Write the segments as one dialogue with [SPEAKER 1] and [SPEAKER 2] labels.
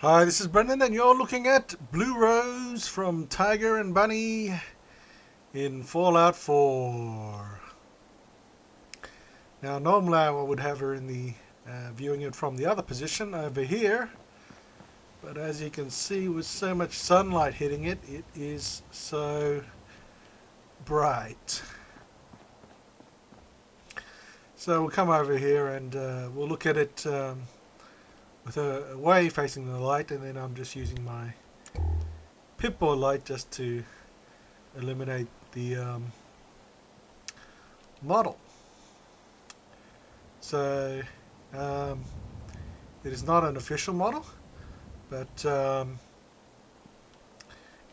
[SPEAKER 1] Hi, this is Brendan, and you're looking at Blue Rose from Tiger and Bunny in Fallout 4. Now, normally I would have her in the viewing it from the other position over here, but as you can see, with so much sunlight hitting it, it is so bright. So we'll come over here and we'll look at it with her away facing the light, and then I'm just using my pipboard light just to eliminate the model. So it is not an official model, but it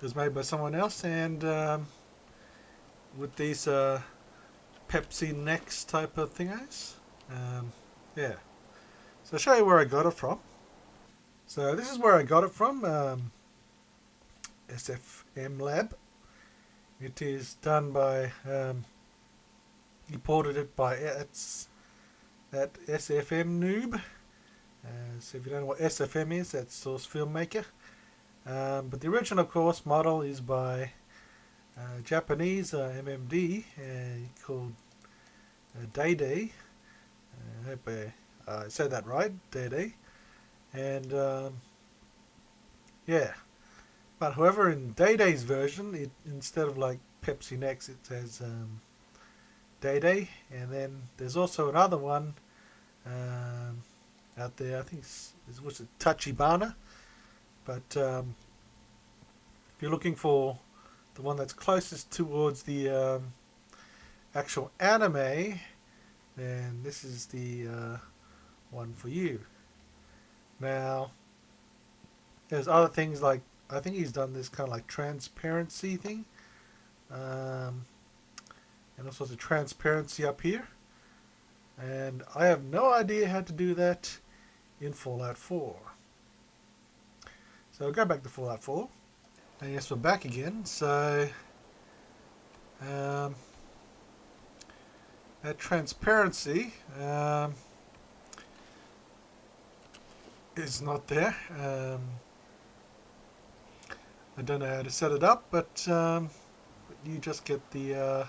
[SPEAKER 1] was made by someone else, and with these Pepsi necks type of thingos. Yeah. So I'll show you where I got it from. So this is where I got it from, SFM Lab. It is done by, imported it by, it's that SFM Noob. So if you don't know what SFM is, that's Source Filmmaker. But the original, of course, model is by Japanese MMD called Day Day. I hope I said that right, Day Day. And yeah. But however, in Day Day's version, it instead of like Pepsi Next, it says Day Day. And then there's also another one out there. I think it was Tachibana. But if you're looking for the one that's closest towards the actual anime, then this is the one for you. Now, there's other things like, I think he's done this kind of like transparency thing. And all sorts of transparency up here. And I have no idea how to do that in Fallout 4. So I'll go back to Fallout 4. And yes, we're back again. So that transparency is not there. I don't know how to set it up, but you just get the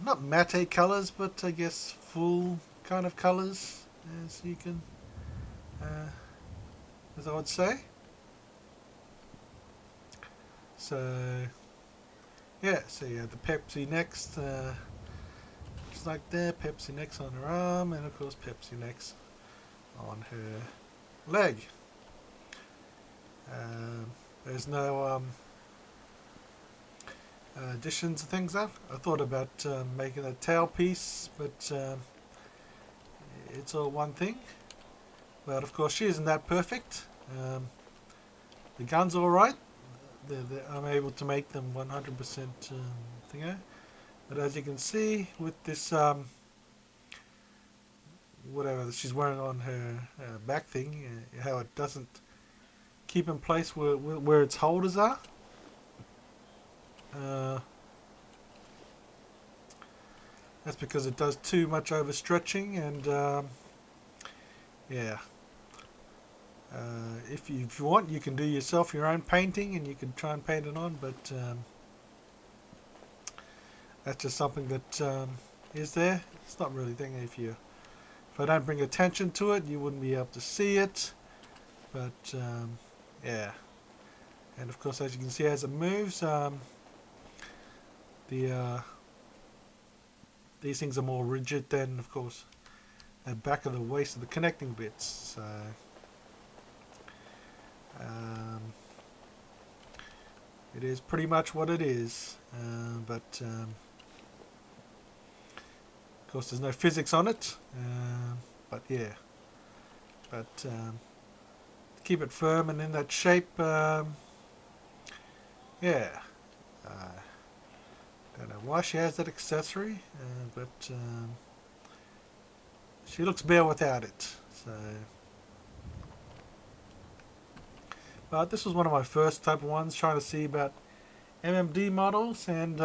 [SPEAKER 1] not matte colors, but I guess full kind of colors, as you can, as I would say. So yeah, so you have the Pepsi next, just like there, Pepsi next on her arm, and of course Pepsi next on her leg. There's no additions and things up. I thought about making a tail piece, but it's all one thing. But of course she isn't that perfect. The gun's alright. I'm able to make them 100% thingo. But as you can see with this whatever she's wearing on her back thing, how it doesn't keep in place where its holders are. That's because it does too much overstretching, and yeah. If you want, you can do yourself your own painting, and you can try and paint it on, but that's just something that is there. It's not really a thing. If I don't bring attention to it, you wouldn't be able to see it. But yeah, and of course, as you can see, as it moves, these things are more rigid than, of course, the back of the waist of the connecting bits. So it is pretty much what it is, but of course there's no physics on it, but yeah, but to keep it firm and in that shape, yeah, don't know why she has that accessory, but she looks bare without it. So, but this was one of my first type of ones, trying to see about MMD models, and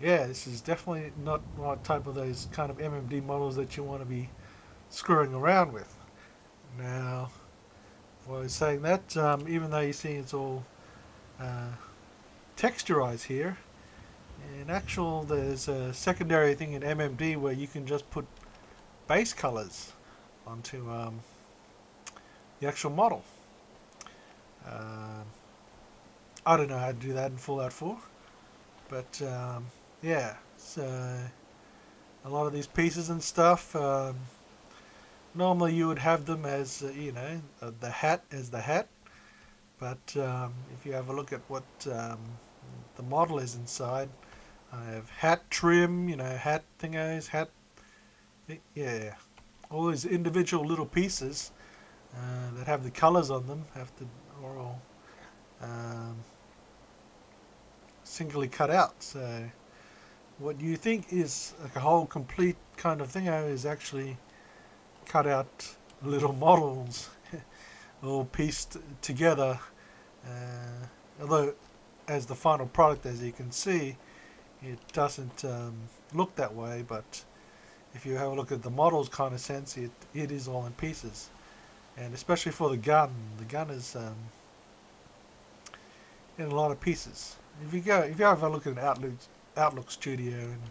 [SPEAKER 1] yeah, this is definitely not my type of those kind of MMD models that you want to be screwing around with. Now, while I was saying that, even though you see it's all uh, texturized here, in actual there's a secondary thing in MMD where you can just put base colors onto the actual model. I don't know how to do that in Fallout 4, but yeah, so a lot of these pieces and stuff, normally you would have them as, the hat as the hat, but if you have a look at what the model is inside, I have hat trim, hat thingos, hat, yeah, all these individual little pieces that have the colors on them are all singly cut out. So what you think is like a whole complete kind of thingo is actually cut out little models all pieced together. Although as the final product, as you can see, it doesn't look that way, but if you have a look at the model's kind of sense, it is all in pieces. And especially for the gun is in a lot of pieces. If you have a look at an Outlook Studio and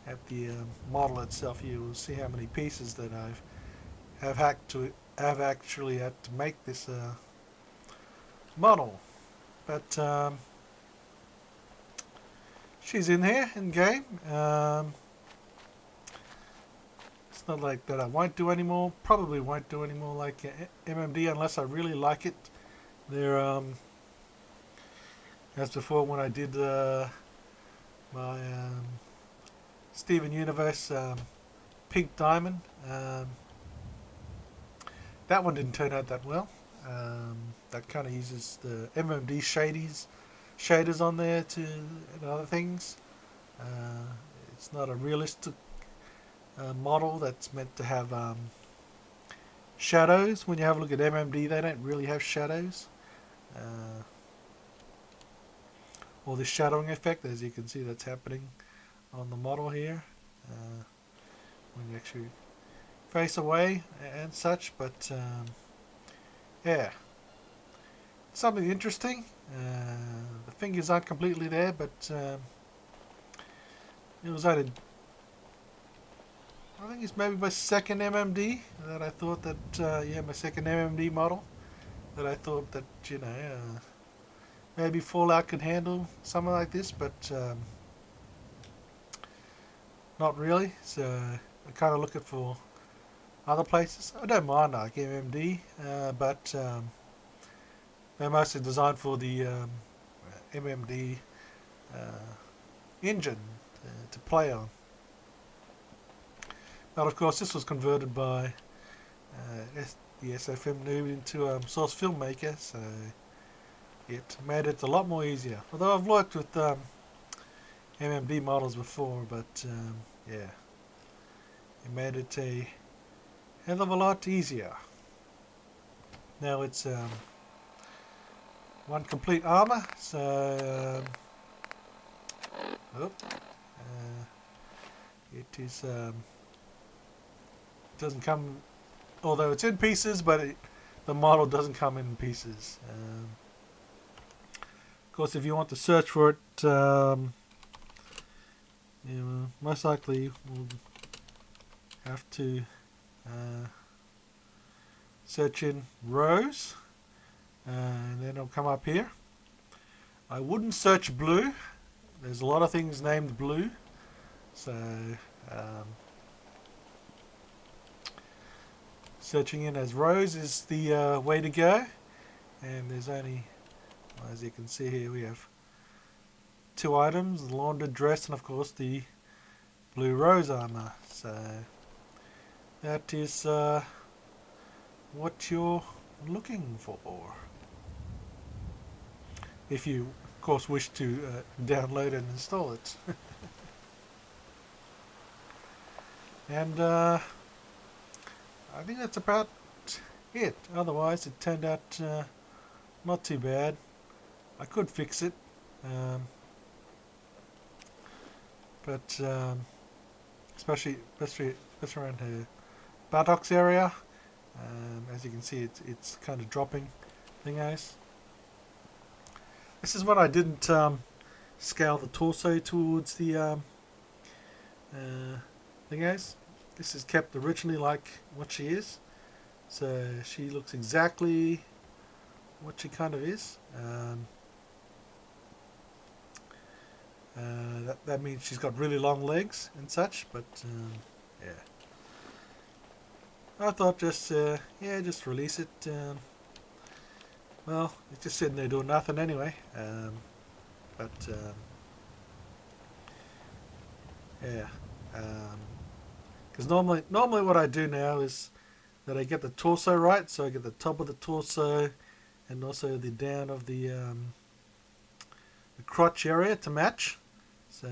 [SPEAKER 1] at the model itself, you will see how many pieces that have actually had to make this model. But she's in here in game. It's not like that I won't do anymore. Probably won't do anymore like MMD unless I really like it. There, as before when I did my Steven Universe Pink Diamond, that one didn't turn out that well. That kind of uses the MMD shaders on there and other things. It's not a realistic model that's meant to have shadows. When you have a look at MMD, they don't really have shadows. Or the shadowing effect, as you can see, that's happening on the model here when you actually face away and such. But yeah, something interesting. The fingers aren't completely there, but it was only, I think it's maybe my second MMD that I thought that, my second MMD model that I thought that, maybe Fallout could handle something like this, but not really. So I kind of look it for other places. I don't mind like MMD, but they're mostly designed for the MMD engine to play on. But of course, this was converted by the SFM noob into Source Filmmaker, so it made it a lot more easier. Although I've worked with MMD models before, but yeah, it made it a hell of a lot easier. Now it's one complete armor, so it is doesn't come, although it's in pieces, but the model doesn't come in pieces. Of course, if you want to search for it, you most likely will have to search in rows, and then it'll come up here. I wouldn't search blue. There's a lot of things named blue, so searching in as rows is the way to go. And there's only, as you can see here, we have 2 items: the laundered dress and of course the blue rose armor. So that is what you're looking for, if you of course wish to download and install it. And I think that's about it. Otherwise it turned out not too bad. I could fix it, but especially around her buttocks area. As you can see, it's kind of dropping thingos. This is when I didn't scale the torso towards the thingos. This is kept originally like what she is. So she looks exactly what she kind of is. That means she's got really long legs and such, but yeah. I thought just release it. Well, it's just sitting there doing nothing anyway. Yeah. Because normally what I do now is that I get the torso right, so I get the top of the torso and also the down of the crotch area to match. So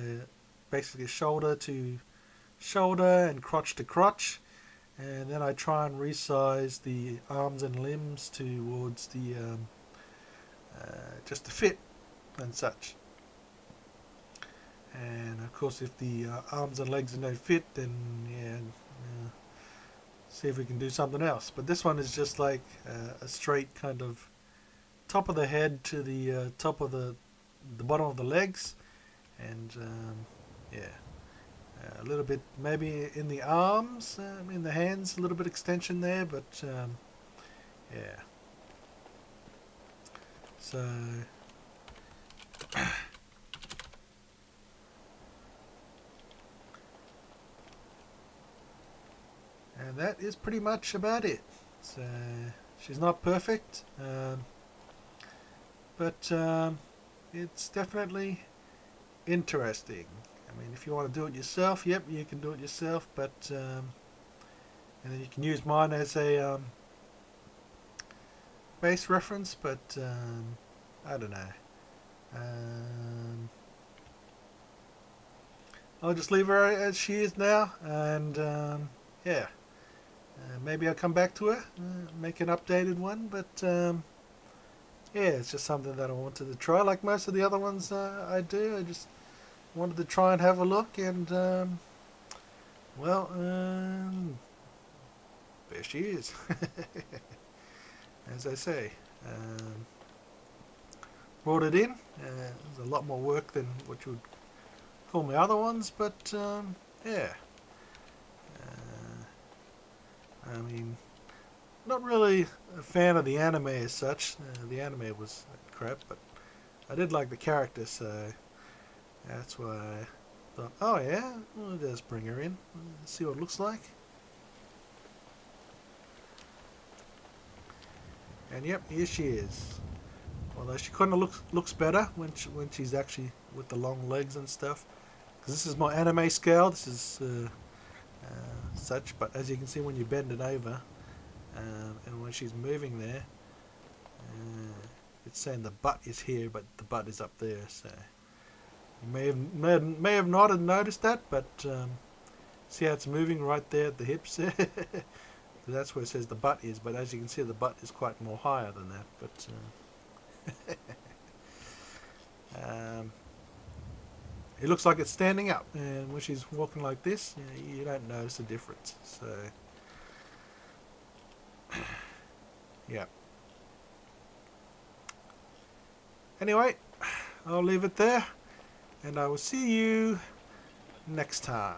[SPEAKER 1] basically shoulder to shoulder and crotch to crotch, and then I try and resize the arms and limbs towards the just to fit and such. And of course, if the arms and legs don't fit, then yeah, see if we can do something else. But this one is just like a straight kind of top of the head to the top of the bottom of the legs, and yeah, a little bit maybe in the arms, in the hands, a little bit extension there, but yeah. So and that is pretty much about it. So she's not perfect, but it's definitely interesting. I mean, if you want to do it yourself, yep, you can do it yourself, but and then you can use mine as a base reference, but I don't know. I'll just leave her as she is now, and yeah, maybe I'll come back to her, make an updated one, but yeah, it's just something that I wanted to try. Like most of the other ones I do, I just wanted to try and have a look, and well, there she is. As I say, brought it in. There's a lot more work than what you would call my other ones, but yeah. I mean, not really a fan of the anime as such. The anime was crap, but I did like the character, so that's why I thought, oh yeah, we'll just bring her in, see what it looks like. And yep, here she is. Although she kind of looks better when she's actually with the long legs and stuff. Because this is my anime scale. This is such, but as you can see when you bend it over, and when she's moving there, it's saying the butt is here, but the butt is up there. So you may have not noticed that, but see how it's moving right there at the hips. That's where it says the butt is, but as you can see, the butt is quite more higher than that. But it looks like it's standing up, and when she's walking like this, you don't notice the difference. So yeah. Anyway, I'll leave it there, and I will see you next time.